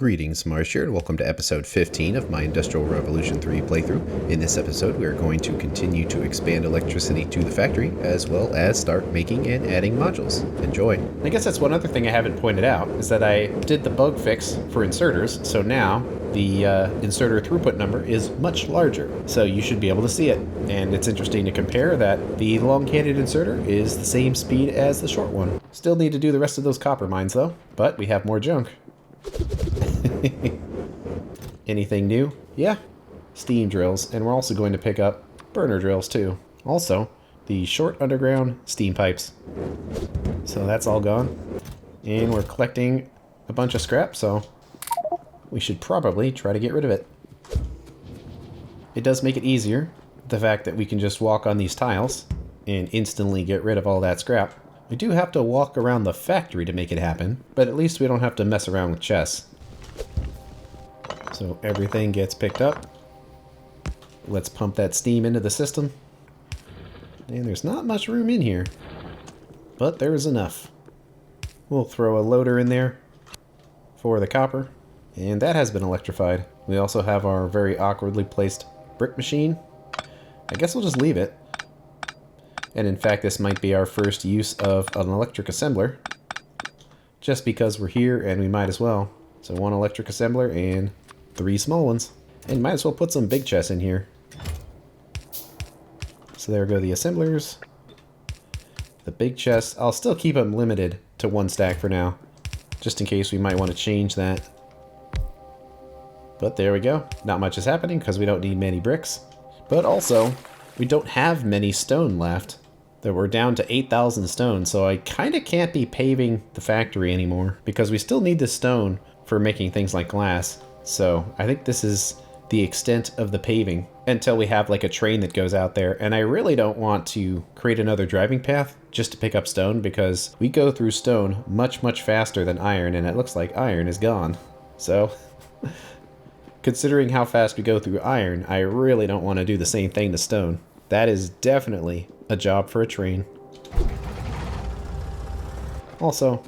Greetings, Marsh here, and welcome to episode 15 of my Industrial Revolution 3 playthrough. In this episode, we are going to continue to expand electricity to the factory, as well as start making and adding modules. Enjoy. I guess that's one other thing I haven't pointed out, is that I did the bug fix for inserters, so now the inserter throughput number is much larger, so you should be able to see it. And it's interesting to compare that the long-handed inserter is the same speed as the short one. Still need to do the rest of those copper mines though, but we have more junk. Anything new? Yeah, steam drills, and we're also going to pick up burner drills too. Also, the short underground steam pipes. So that's all gone. And we're collecting a bunch of scrap, so we should probably try to get rid of it. It does make it easier, the fact that we can just walk on these tiles and instantly get rid of all that scrap. We do have to walk around the factory to make it happen, but at least we don't have to mess around with chests. So everything gets picked up. Let's pump that steam into the system. And there's not much room in here, but there's enough. We'll throw a loader in there for the copper, and that has been electrified. We also have our very awkwardly placed brick machine. I guess we'll just leave it. And in fact, this might be our first use of an electric assembler, just because we're here and we might as well. So one electric assembler and 3 small ones. And might as well put some big chests in here. So there go the assemblers. The big chests, I'll still keep them limited to 1 stack for now, just in case we might want to change that. But there we go. Not much is happening because we don't need many bricks. But also, we don't have many stone left. We're down to 8,000 stone, so I kind of can't be paving the factory anymore because we still need the stone for making things like glass. So I think this is the extent of the paving until we have like a train that goes out there. And I really don't want to create another driving path just to pick up stone because we go through stone much, much faster than iron, and it looks like iron is gone. So considering how fast we go through iron, I really don't want to do the same thing to stone. That is definitely a job for a train. Also,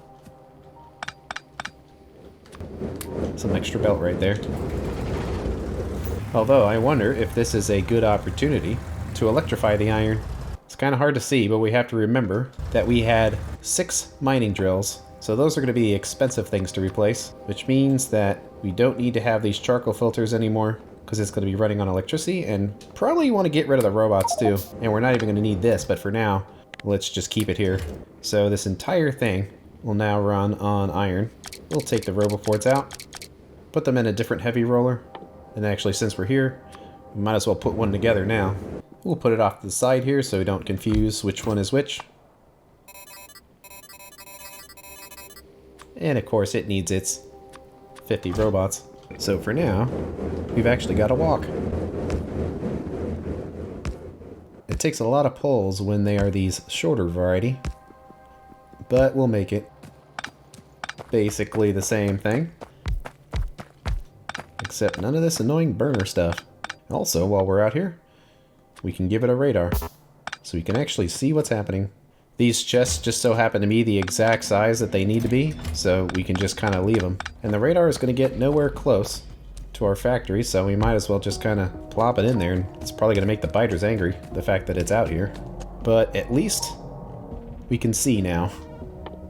some extra belt right there. Although, I wonder if this is a good opportunity to electrify the iron. It's kind of hard to see, but we have to remember that we had 6 mining drills, so those are going to be expensive things to replace, which means that we don't need to have these charcoal filters anymore, because it's going to be running on electricity, and probably want to get rid of the robots too. And we're not even going to need this, but for now, let's just keep it here. So this entire thing will now run on iron. We'll take the roboports out, put them in a different heavy roller, and actually since we're here, we might as well put one together now. We'll put it off to the side here so we don't confuse which one is which. And of course it needs its 50 robots. So for now, we've actually got to walk. It takes a lot of pulls when they are these shorter variety, but we'll make it basically the same thing, except none of this annoying burner stuff. Also, while we're out here, we can give it a radar, so we can actually see what's happening. These chests just so happen to be the exact size that they need to be, so we can just kind of leave them. And the radar is going to get nowhere close to our factory, so we might as well just kind of plop it in there, and it's probably going to make the biters angry, the fact that it's out here. But at least we can see now.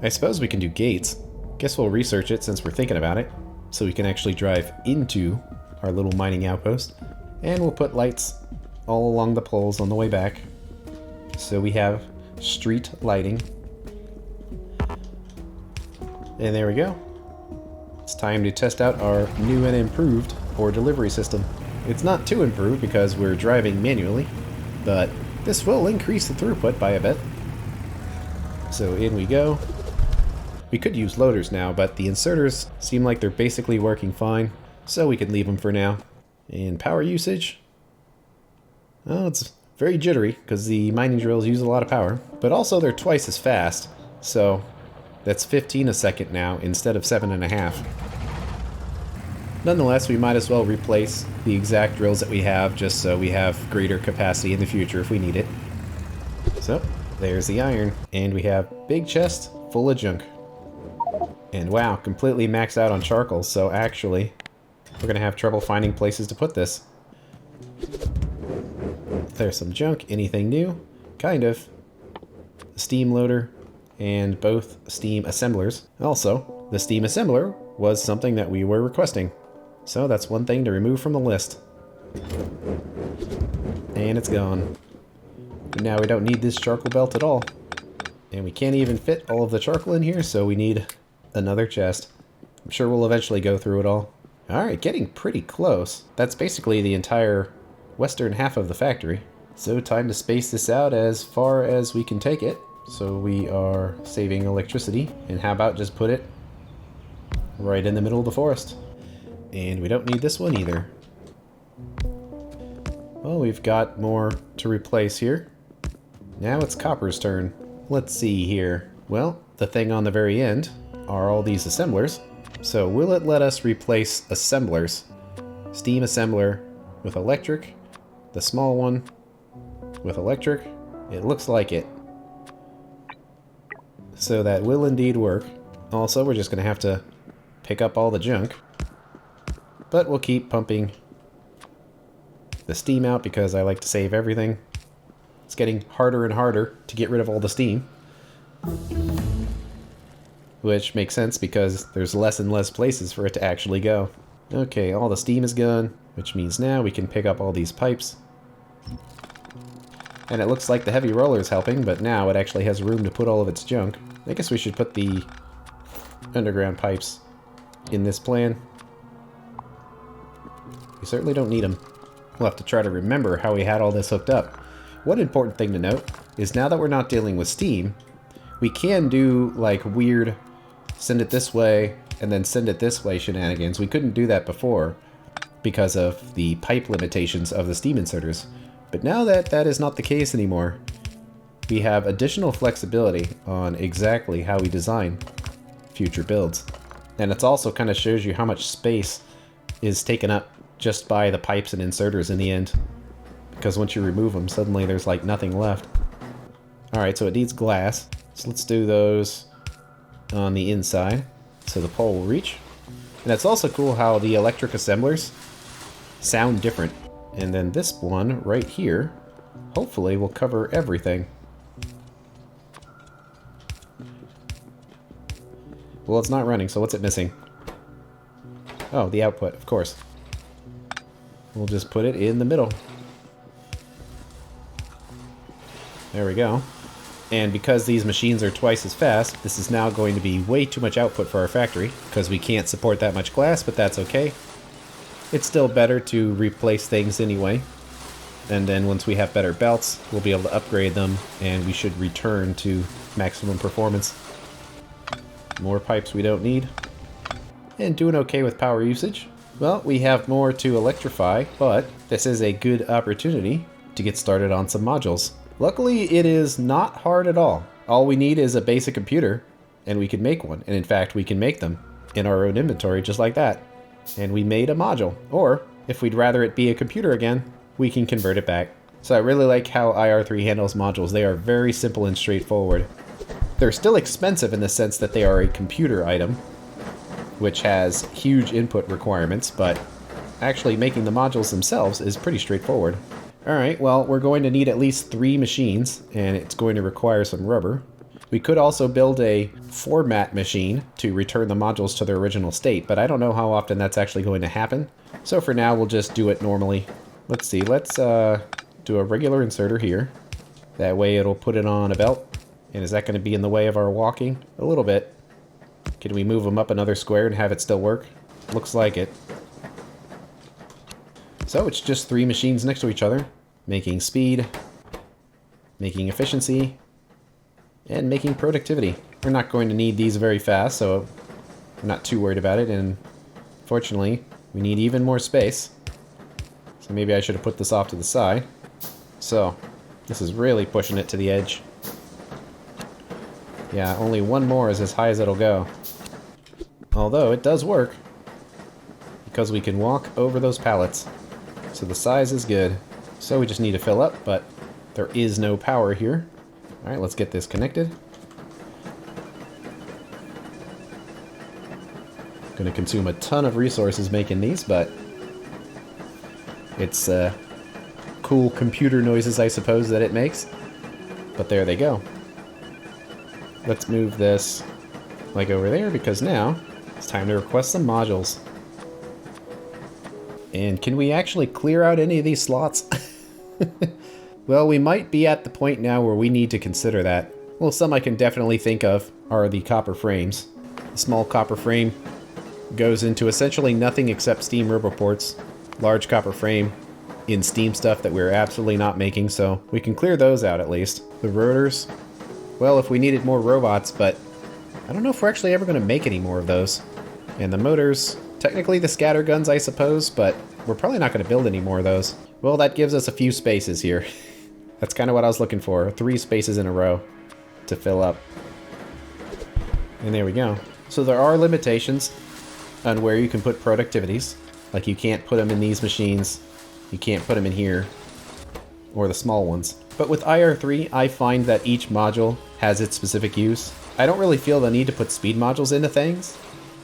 I suppose we can do gates. Guess we'll research it since we're thinking about it, so we can actually drive into our little mining outpost. And we'll put lights all along the poles on the way back, so we have street lighting. And there we go. It's time to test out our new and improved ore delivery system. It's not too improved because we're driving manually, but this will increase the throughput by a bit. So in we go. We could use loaders now, but the inserters seem like they're basically working fine, so we can leave them for now. And power usage, oh, it's very jittery because the mining drills use a lot of power, but also they're twice as fast, so that's 15 a second now instead of 7.5. Nonetheless, we might as well replace the exact drills that we have just so we have greater capacity in the future if we need it. So there's the iron, and we have big chest full of junk. And wow, completely maxed out on charcoal, so actually, we're gonna have trouble finding places to put this. There's some junk. Anything new? Kind of. A steam loader and both steam assemblers. Also, the steam assembler was something that we were requesting. So that's one thing to remove from the list. And it's gone. But now we don't need this charcoal belt at all. And we can't even fit all of the charcoal in here, so we need another chest. I'm sure we'll eventually go through it all. Alright, getting pretty close. That's basically the entire western half of the factory. So time to space this out as far as we can take it. So we are saving electricity. And how about just put it right in the middle of the forest? And we don't need this one either. Well, we've got more to replace here. Now it's Copper's turn. Let's see here. Well, the thing on the very end are all these assemblers. So will it let us replace assemblers? Steam assembler with electric. The small one with electric. It looks like it. So that will indeed work. Also, we're just going to have to pick up all the junk. But we'll keep pumping the steam out because I like to save everything. It's getting harder and harder to get rid of all the steam. Which makes sense because there's less and less places for it to actually go. Okay, all the steam is gone, which means now we can pick up all these pipes. And it looks like the heavy roller is helping, but now it actually has room to put all of its junk. I guess we should put the underground pipes in this plan. We certainly don't need them. We'll have to try to remember how we had all this hooked up. One important thing to note is now that we're not dealing with steam, we can do like weird send it this way and then send it this way shenanigans. We couldn't do that before because of the pipe limitations of the steam inserters. But now that that is not the case anymore, we have additional flexibility on exactly how we design future builds. And it also kind of shows you how much space is taken up just by the pipes and inserters in the end. Because once you remove them, suddenly there's like nothing left. Alright, so it needs glass. So let's do those on the inside so the pole will reach. And it's also cool how the electric assemblers sound different. And then this one right here, hopefully will cover everything. Well, it's not running, so what's it missing? Oh, the output, of course. We'll just put it in the middle. There we go. And because these machines are twice as fast, this is now going to be way too much output for our factory, because we can't support that much glass, but that's okay. It's still better to replace things anyway. And then once we have better belts, we'll be able to upgrade them, and we should return to maximum performance. More pipes we don't need. And doing okay with power usage. Well, we have more to electrify, but this is a good opportunity to get started on some modules. Luckily, it is not hard at all. All we need is a basic computer, and we can make one. And in fact, we can make them in our own inventory just like that. And we made a module. Or, if we'd rather it be a computer again, we can convert it back. So I really like how IR3 handles modules. They are very simple and straightforward. They're still expensive in the sense that they are a computer item, which has huge input requirements, but actually making the modules themselves is pretty straightforward. Alright, well, we're going to need at least 3 machines, and it's going to require some rubber. We could also build a format machine to return the modules to their original state, but I don't know how often that's actually going to happen. So for now, we'll just do it normally. Let's see, let's do a regular inserter here. That way it'll put it on a belt. And is that going to be in the way of our walking? A little bit. Can we move them up another square and have it still work? Looks like it. So it's just 3 machines next to each other, making speed, making efficiency, and making productivity. We're not going to need these very fast, so I'm not too worried about it, and fortunately, we need even more space. So maybe I should have put this off to the side. So, this is really pushing it to the edge. Yeah, only one more is as high as it'll go. Although, it does work, because we can walk over those pallets. So the size is good. So we just need to fill up, but there is no power here. Alright, let's get this connected. Gonna consume a ton of resources making these, but it's cool computer noises, I suppose, that it makes. But there they go. Let's move this like over there, because now it's time to request some modules. And can we actually clear out any of these slots? Well, we might be at the point now where we need to consider that. Well, some I can definitely think of are the copper frames. The small copper frame goes into essentially nothing except steam roboports. Large copper frame in steam stuff that we're absolutely not making, so we can clear those out at least. The rotors, well, if we needed more robots, but I don't know if we're actually ever going to make any more of those. And the motors, technically the scatter guns, I suppose, but we're probably not going to build any more of those. Well, that gives us a few spaces here. That's kind of what I was looking for. 3 spaces in a row to fill up. And there we go. So there are limitations on where you can put productivities. Like you can't put them in these machines. You can't put them in here. Or the small ones. But with IR3, I find that each module has its specific use. I don't really feel the need to put speed modules into things,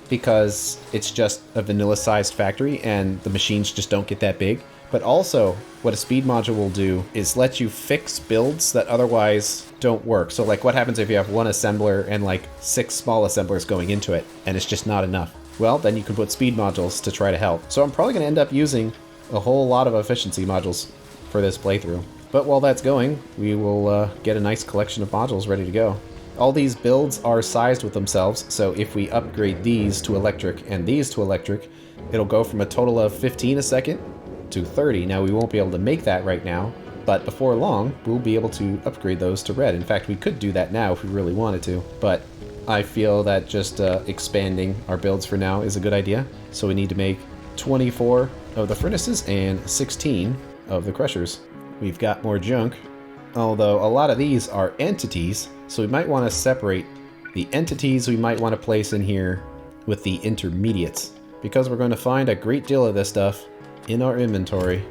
because it's just a vanilla-sized factory and the machines just don't get that big. But also, what a speed module will do is let you fix builds that otherwise don't work. So like what happens if you have one assembler and like 6 small assemblers going into it, and it's just not enough? Well, then you can put speed modules to try to help. So I'm probably going to end up using a whole lot of efficiency modules for this playthrough. But while that's going, we will get a nice collection of modules ready to go. All these builds are sized with themselves, so if we upgrade these to electric and these to electric, it'll go from a total of 15 a second to 30. Now, we won't be able to make that right now, but before long, we'll be able to upgrade those to red. In fact, we could do that now if we really wanted to, but I feel that just expanding our builds for now is a good idea. So we need to make 24 of the furnaces and 16 of the crushers. We've got more junk, although a lot of these are entities, so we might want to separate the entities we might want to place in here with the intermediates, because we're going to find a great deal of this stuff in our inventory.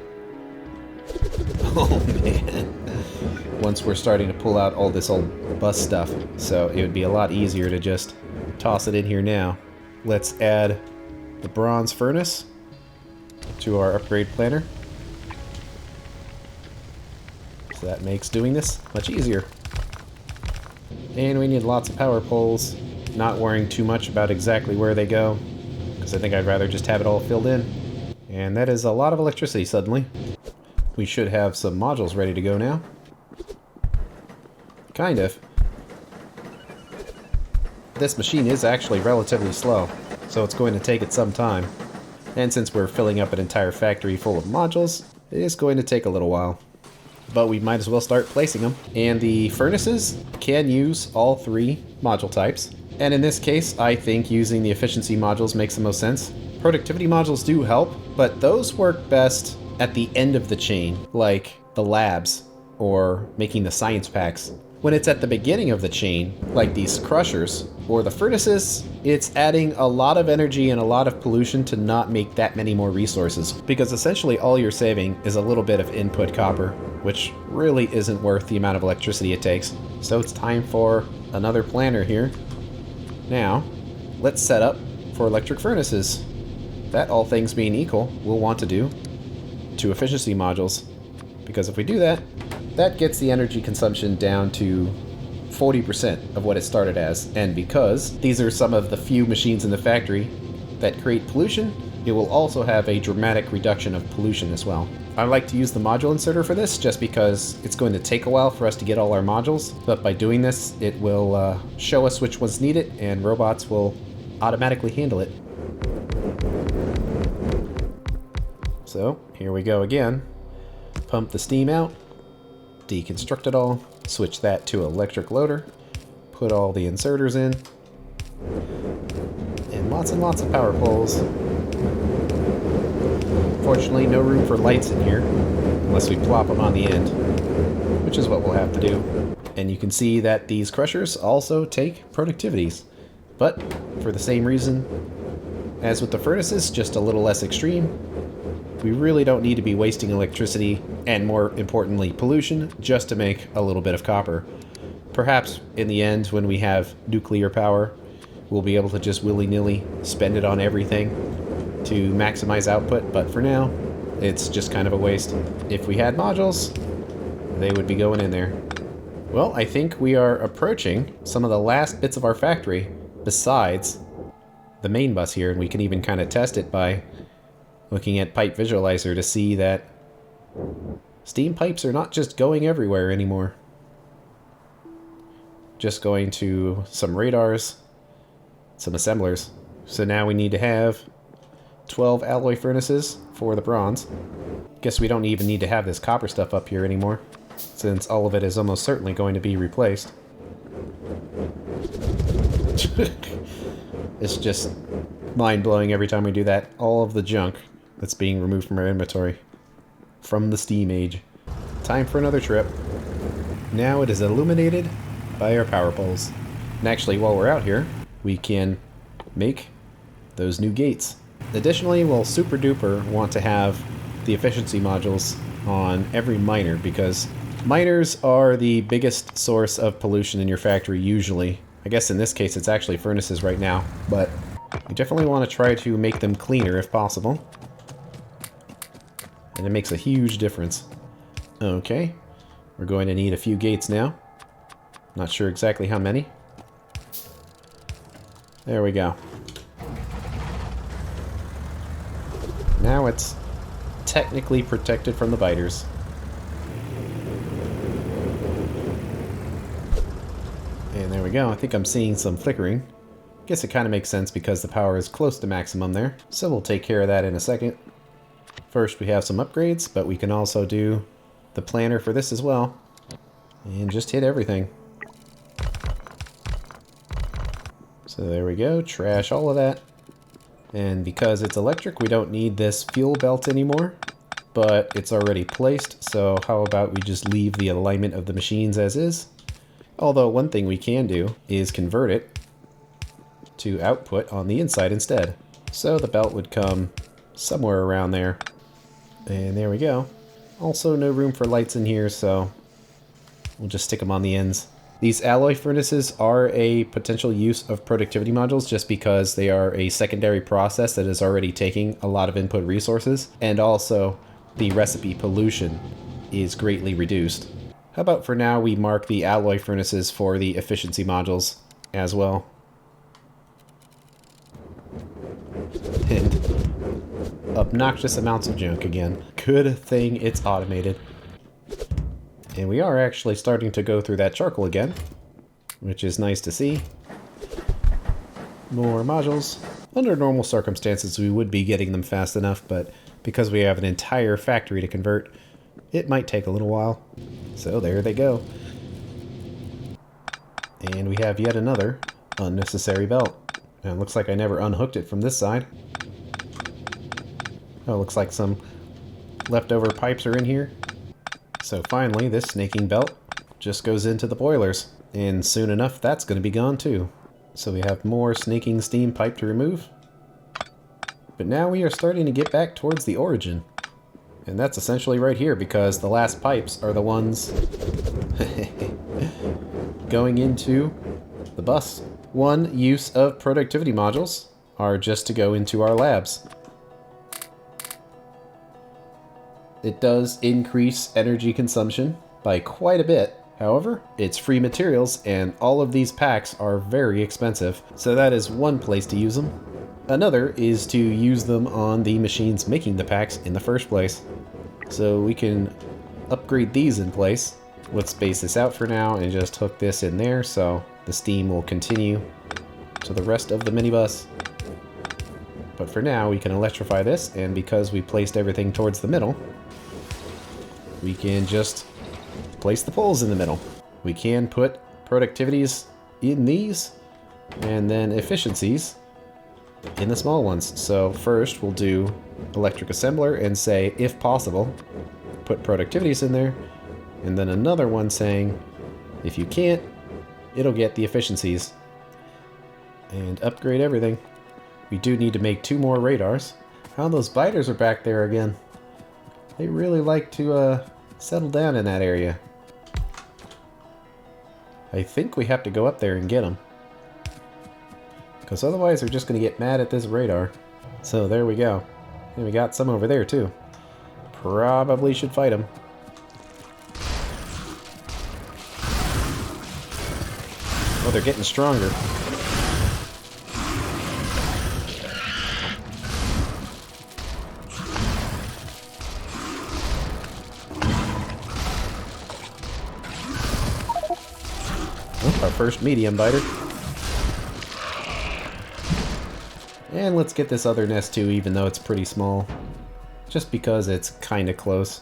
Oh man, once we're starting to pull out all this old bus stuff, so it would be a lot easier to just toss it in here now. Let's add the bronze furnace to our upgrade planner. So that makes doing this much easier. And we need lots of power poles, not worrying too much about exactly where they go, because I think I'd rather just have it all filled in. And that is a lot of electricity suddenly. We should have some modules ready to go now. Kind of. This machine is actually relatively slow, so it's going to take it some time. And since we're filling up an entire factory full of modules, it is going to take a little while. But we might as well start placing them. And the furnaces can use all 3 module types. And in this case, I think using the efficiency modules makes the most sense. Productivity modules do help, but those work best at the end of the chain, like the labs or making the science packs. When it's at the beginning of the chain, like these crushers or the furnaces, it's adding a lot of energy and a lot of pollution to not make that many more resources, because essentially all you're saving is a little bit of input copper, which really isn't worth the amount of electricity it takes. So it's time for another planner here. Now, let's set up for electric furnaces. That, all things being equal, we'll want to do 2 efficiency modules, because if we do that, that gets the energy consumption down to 40% of what it started as. And because these are some of the few machines in the factory that create pollution, it will also have a dramatic reduction of pollution as well. I like to use the module inserter for this just because it's going to take a while for us to get all our modules, but by doing this, it will show us which ones need it, and robots will automatically handle it. So here we go again. Pump the steam out, deconstruct it all, switch that to electric loader, put all the inserters in, and lots of power poles. Fortunately, no room for lights in here, unless we plop them on the end, which is what we'll have to do. And you can see that these crushers also take productivities, but for the same reason as with the furnaces, just a little less extreme. We really don't need to be wasting electricity, and more importantly, pollution, just to make a little bit of copper. Perhaps in the end, when we have nuclear power, we'll be able to just willy-nilly spend it on everything to maximize output, but for now, it's just kind of a waste. If we had modules, they would be going in there. Well, I think we are approaching some of the last bits of our factory besides the main bus here, and we can even kind of test it by looking at pipe visualizer to see that steam pipes are not just going everywhere anymore. Just going to some radars, some assemblers. So now we need to have 12 alloy furnaces for the bronze. Guess we don't even need to have this copper stuff up here anymore, since all of it is almost certainly going to be replaced. It's just mind-blowing every time we do that. All of the junk that's being removed from our inventory from the steam age. Time for another trip. Now it is illuminated by our power poles. And actually, while we're out here, we can make those new gates. Additionally, we'll super duper want to have the efficiency modules on every miner, because miners are the biggest source of pollution in your factory usually. I guess in this case it's actually furnaces right now, but you definitely want to try to make them cleaner if possible. And it makes a huge difference. Okay, we're going to need a few gates now. Not sure exactly how many. There we go. Now it's technically protected from the biters. And there we go. I think I'm seeing some flickering. Guess it kind of makes sense because the power is close to maximum there. So we'll take care of that in a second. First we have some upgrades, but we can also do the planner for this as well. And just hit everything. So there we go, trash all of that. And because it's electric, we don't need this fuel belt anymore, but it's already placed, so how about we just leave the alignment of the machines as is? Although one thing we can do is convert it to output on the inside instead. So the belt would come somewhere around there. And there we go. Also no room for lights in here, so we'll just stick them on the ends. These alloy furnaces are a potential use of productivity modules just because they are a secondary process that is already taking a lot of input resources, and also the recipe pollution is greatly reduced. How about for now we mark the alloy furnaces for the efficiency modules as well. And obnoxious amounts of junk again. Good thing it's automated. And we are actually starting to go through that charcoal again, which is nice to see. More modules. Under normal circumstances, we would be getting them fast enough, but because we have an entire factory to convert, it might take a little while. So there they go. And we have yet another unnecessary belt. And it looks like I never unhooked it from this side. Oh, looks like some leftover pipes are in here. So finally, this snaking belt just goes into the boilers, and soon enough that's going to be gone too. So we have more snaking steam pipe to remove. But now we are starting to get back towards the origin. And that's essentially right here, because the last pipes are the ones going into the bus. One use of productivity modules are just to go into our labs. It does increase energy consumption by quite a bit. However, it's free materials and all of these packs are very expensive. So that is one place to use them. Another is to use them on the machines making the packs in the first place. So we can upgrade these in place. Let's space this out for now and just hook this in there so the steam will continue to the rest of the minibus. But for now we can electrify this, and because we placed everything towards the middle, we can just place the poles in the middle. We can put productivities in these, and then efficiencies in the small ones. So first we'll do electric assembler and say, if possible, put productivities in there, and then another one saying, if you can't, it'll get the efficiencies. And upgrade everything. We do need to make 2 more radars. Oh, those biters are back there again. They really like to settle down in that area. I think we have to go up there and get them. because otherwise they're just going to get mad at this radar. So there we go. And we got some over there too. Probably should fight them. Oh, they're getting stronger. Oh, our first medium biter. And let's get this other nest too, even though it's pretty small. Just because it's kind of close.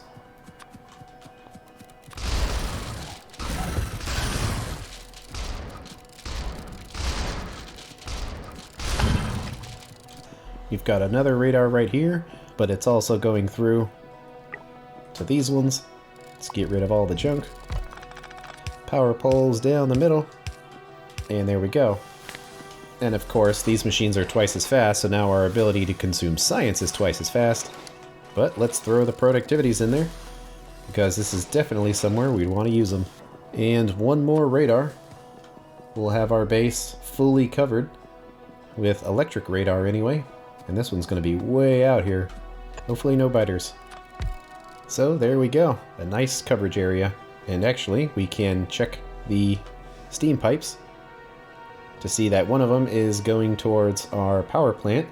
You've got another radar right here, but it's also going through to these ones. Let's get rid of all the junk. Power poles down the middle. And there we go. And of course, these machines are twice as fast, so now our ability to consume science is twice as fast. But let's throw the productivities in there, because this is definitely somewhere we'd want to use them. And one more radar. We'll have our base fully covered with electric radar anyway. And this one's going to be way out here. Hopefully no biters. So there we go. A nice coverage area. And actually, we can check the steam pipes to see that one of them is going towards our power plant.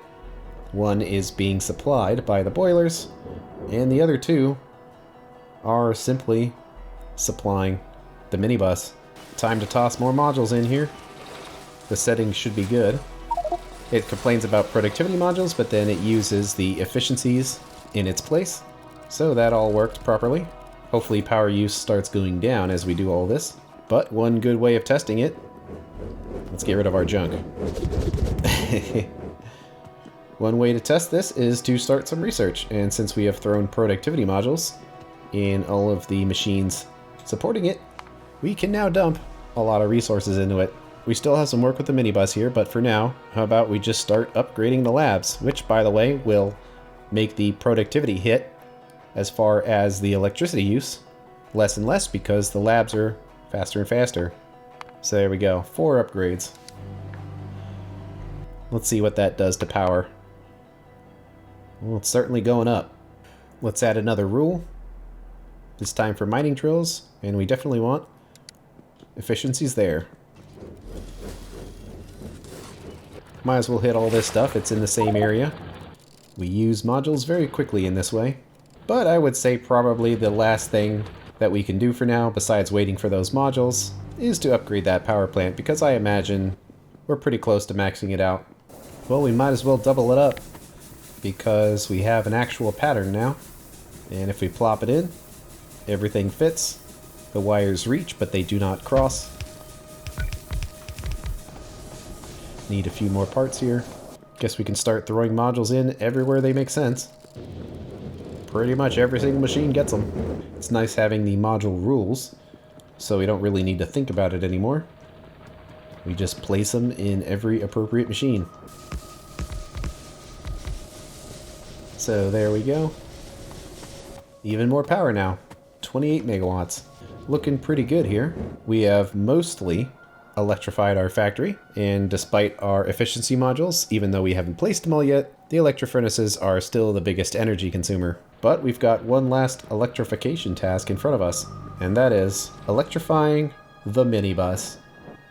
One is being supplied by the boilers, and the other two are simply supplying the minibus. Time to toss more modules in here. The settings should be good. It complains about productivity modules, but then it uses the efficiencies in its place. So that all worked properly. Hopefully power use starts going down as we do all this. But one good way of testing it, let's get rid of our junk. One way to test this is to start some research, and since we have thrown productivity modules in all of the machines supporting it, we can now dump a lot of resources into it. We still have some work with the minibus here, but for now, how about we just start upgrading the labs, which, by the way, will make the productivity hit as far as the electricity use less and less because the labs are faster and faster. So there we go, 4 upgrades. Let's see what that does to power. Well, it's certainly going up. Let's add another rule. This time for mining drills, and we definitely want efficiencies there. Might as well hit all this stuff, it's in the same area. We use modules very quickly in this way. But I would say probably the last thing that we can do for now, besides waiting for those modules, is to upgrade that power plant, because I imagine we're pretty close to maxing it out. Well, we might as well double it up, because we have an actual pattern now. And if we plop it in, everything fits. The wires reach, but they do not cross. Need a few more parts here. Guess we can start throwing modules in everywhere they make sense. Pretty much every single machine gets them. It's nice having the module rules, so we don't really need to think about it anymore. We just place them in every appropriate machine. So there we go. Even more power now. 28 megawatts. Looking pretty good here. We have mostly electrified our factory, and despite our efficiency modules, even though we haven't placed them all yet, the electro furnaces are still the biggest energy consumer. But we've got one last electrification task in front of us, and that is electrifying the minibus.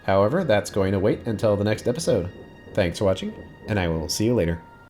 However, that's going to wait until the next episode. Thanks for watching, and I will see you later.